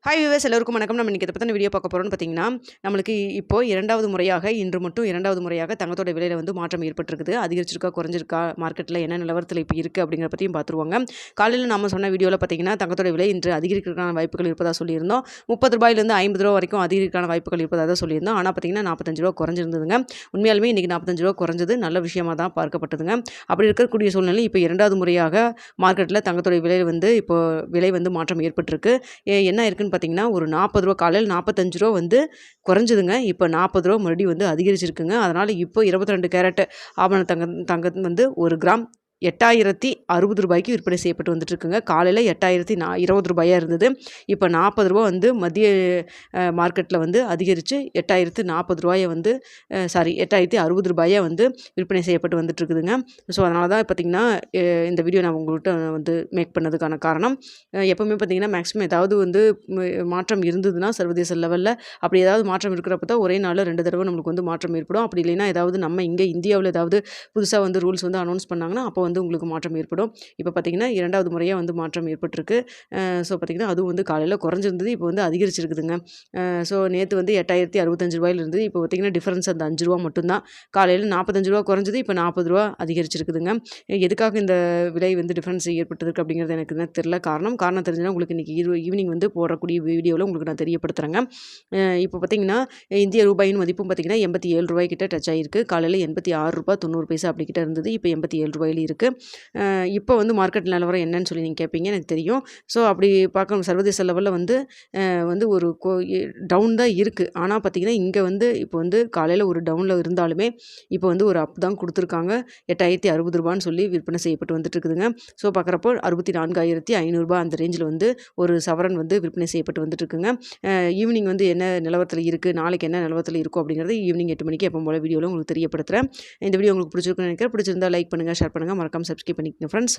Hi viewers எல்லோருக்கும் வணக்கம். நம்ம இன்றைக்கி இதை பற்றின வீடியோ பார்க்க போகிறோம்னு பார்த்தீங்கன்னா, நம்மளுக்கு இப்போ இன்று மட்டும் இரண்டாவது முறையாக தங்கத்தோட விலையில் வந்து மாற்றம் ஏற்பட்டிருக்குது. அதிகரிச்சிருக்கா, குறைஞ்சிருக்கா, மார்க்கெட்டில் என்ன நிலவரத்தில் இப்போ இருக்குது அப்படிங்கிற பற்றியும் பார்த்துருவாங்க. காலையில் நம்ம சொன்ன வீடியோவில் பார்த்தீங்கன்னா, தங்கத்தோட விலை இன்று அதிகரிக்கிறதுக்கான வாய்ப்புகள் இருப்பதாக சொல்லியிருந்தோம். ரூ. 30 50 வரைக்கும் அதிகரிக்கான வாய்ப்புகள் இருப்பதாக தான் சொல்லியிருந்தோம். ஆனால் பார்த்தீங்கன்னா ரூ. 45 குறைஞ்சிருந்ததுங்க. உண்மையாலுமே இன்றைக்கி ரூ. 45 குறைஞ்சது நல்ல விஷயமாக தான் பார்க்கப்பட்டதுங்க. அப்படி இருக்கக்கூடிய சூழ்நிலை இப்போ இரண்டாவது முறையாக மார்க்கெட்டில் தங்கத்தோட விலையில் வந்து இப்போ விலை வந்து மாற்றம் ஏற்பட்டிருக்கு. என்ன இருக்குன்னு பார்த்தீங்கன்னா, ஒரு ரூ. 40 காலையில் ரூ. 45 வந்து குறைஞ்சதுங்க. இப்போ ரூ. 40 மறுபடியும் வந்து அதிகரிச்சிருக்குங்க. அதனால் இப்போ 22 கேரட் ஆபரண தங்கம் வந்து 1 கிராம் ரூ. 8,060 விற்பனை செய்யப்பட்டு வந்துட்டு இருக்குங்க. காலையில் 8,020 இருந்தது. இப்போ ரூ. 40 வந்து மத்திய மார்க்கெட்டில் வந்து அதிகரித்து ரூ. 8,040 வந்து ரூ. 8,060 வந்து விற்பனை செய்யப்பட்டு வந்துட்டு இருக்குதுங்க. ஸோ அதனால தான் பார்த்திங்கன்னா இந்த வீடியோ நான் உங்கள்கிட்ட வந்து மேக் பண்ணதுக்கான காரணம். எப்போவுமே பார்த்திங்கன்னா மேக்ஸிமம் ஏதாவது வந்து மாற்றம் இருந்ததுன்னா சர்வதேச லெவலில் அப்படி ஏதாவது மாற்றம் இருக்கிறப்ப தான் ஒரே நாளில் 2 தடவை நம்மளுக்கு வந்து மாற்றம் ஏற்படும். அப்படி இல்லைன்னா ஏதாவது நம்ம இங்கே இந்தியாவில் ஏதாவது புதுசாக வந்து ரூல்ஸ் வந்து அனௌன்ஸ் பண்ணாங்கன்னா அப்போ வந்து உங்களுக்கு மாற்றம் ஏற்படும். இப்போ பார்த்திங்கன்னா 2வது முறையாக வந்து மாற்றம் ஏற்பட்டிருக்கு. ஸோ பார்த்திங்கன்னா அதுவும் வந்து காலையில் குறைஞ்சிருந்தது, இப்போ வந்து அதிகரிச்சிருக்குதுங்க. ஸோ நேற்று வந்து ரூ. 8,065 இருந்தது. இப்போ பார்த்திங்கன்னா டிஃபரன்ஸ் அந்த ரூ. 5 மட்டும்தான். காலையில் ரூ. 45 குறைஞ்சது, இப்போ ரூ. 40 அதிகரிச்சிருக்குதுங்க. எதுக்காக இந்த விலை வந்து டிஃபரன்ஸ் ஏற்பட்டதுக்கு அப்படிங்கிறது எனக்கு என்ன தெரியல. காரணம் தெரிஞ்சுன்னா உங்களுக்கு இன்றைக்கி ஈவினிங் வந்து போடக்கூடிய வீடியோவில் உங்களுக்கு நான் தெரியப்படுத்துகிறேங்க. இப்போ பார்த்திங்கன்னா இந்திய ரூபாயின் மதிப்பும் பார்த்திங்கன்னா ரூ. 87 கிட்ட டச் ஆகிருக்கு. காலையில் ரூ. 86.90 அப்படி கிட்ட இருந்தது. இப்போ ரூ. 87 இருக்குது. இப்போ வந்து மார்க்கெட் நிலவரம் என்னன்னு சொல்லி நீங்கள் கேட்பீங்க, எனக்கு தெரியும். ஸோ அப்படி பார்க்கணும் சர்வதேச லெவலில் வந்து ஒரு டவுன் தான் இருக்குது. ஆனால் பார்த்திங்கன்னா இங்கே வந்து இப்போ வந்து காலையில் ஒரு டவுனில் இருந்தாலுமே இப்போ வந்து ஒரு அப் தான் கொடுத்துருக்காங்க. ரூ. 8,060 சொல்லி விற்பனை செய்யப்பட்டு வந்துட்டு இருக்குதுங்க. ஸோ பார்க்குறப்போ 64,500 அந்த ரேஞ்சில் வந்து ஒரு சவரன் வந்து விற்பனை செய்யப்பட்டு வந்துட்டு இருக்குங்க. ஈவினிங் வந்து என்ன நிலவரத்தில் இருக்குது, நாளைக்கு என்ன நிலவரத்தில் இருக்கும் அப்படிங்கிறது ஈவினிங் 8 மணிக்கு எப்போ போல வீடியோவில் உங்களுக்கு தெரியப்படுத்துகிறேன். இந்த வீடியோ உங்களுக்கு பிடிச்சிருக்குன்னு நினைக்கிறேன். பிடிச்சிருந்தா லைக் பண்ணுங்கள், ஷேர் பண்ணுங்கள், மறக்காம சப்ஸ்கிரைப் பண்ணிக்கோங்க ஃப்ரெண்ட்ஸ்.